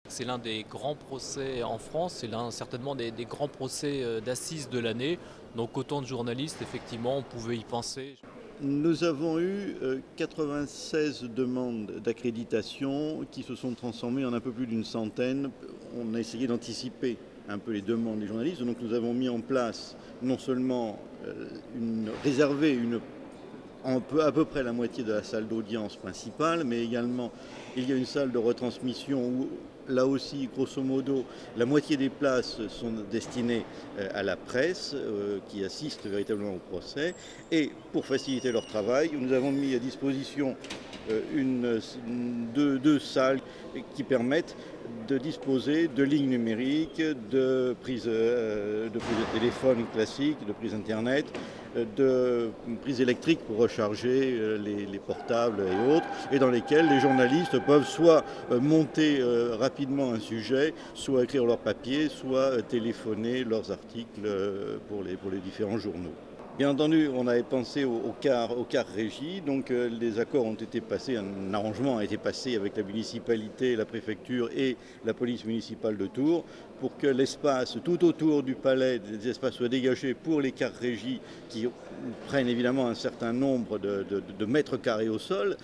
C'est l'un des grands procès en France, c'est l'un certainement des grands procès d'assises de l'année. Donc autant de journalistes, effectivement, on pouvait y penser. Nous avons eu 96 demandes d'accréditation qui se sont transformées en un peu plus d'une centaine. On a essayé d'anticiper un peu les demandes des journalistes, donc nous avons mis en place non seulement réservé à peu près la moitié de la salle d'audience principale, mais également il y a une salle de retransmission où là aussi, grosso modo, la moitié des places sont destinées à la presse qui assiste véritablement au procès. Et pour faciliter leur travail, nous avons mis à disposition deux salles qui permettent de disposer de lignes numériques, de prises de téléphone classiques, de prises Internet, de prises électriques pour recharger les portables et autres, et dans lesquelles les journalistes peuvent soit monter rapidement un sujet, soit écrire leurs papiers, soit téléphoner leurs articles pour les différents journaux. Bien entendu, on avait pensé au quart régie, donc les accords ont été passés, un arrangement a été passé avec la municipalité, la préfecture et la police municipale de Tours pour que l'espace tout autour du palais, des espaces soient dégagés pour les quarts régies qui prennent évidemment un certain nombre de mètres carrés au sol.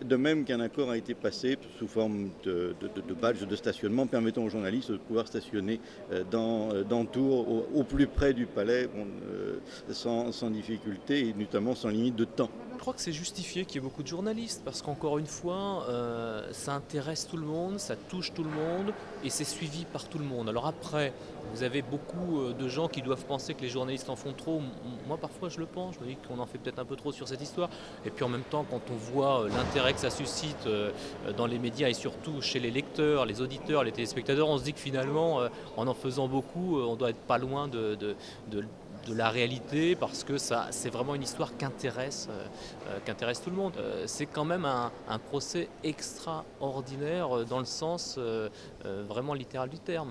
De même qu'un accord a été passé sous forme de badge de stationnement permettant aux journalistes de pouvoir stationner dans Tours au plus près du palais sans difficulté et notamment sans limite de temps. Je crois que c'est justifié qu'il y ait beaucoup de journalistes parce qu'encore une fois, ça intéresse tout le monde, ça touche tout le monde et c'est suivi par tout le monde. Alors après, vous avez beaucoup de gens qui doivent penser que les journalistes en font trop. Moi, parfois, je le pense. Je me dis qu'on en fait peut-être un peu trop sur cette histoire. Et puis en même temps, quand on voit l'intérêt que ça suscite dans les médias et surtout chez les lecteurs, les auditeurs, les téléspectateurs, on se dit que finalement, en faisant beaucoup, on doit être pas loin de la réalité parce que c'est vraiment une histoire qu'intéresse tout le monde. C'est quand même un procès extraordinaire dans le sens vraiment littéral du terme.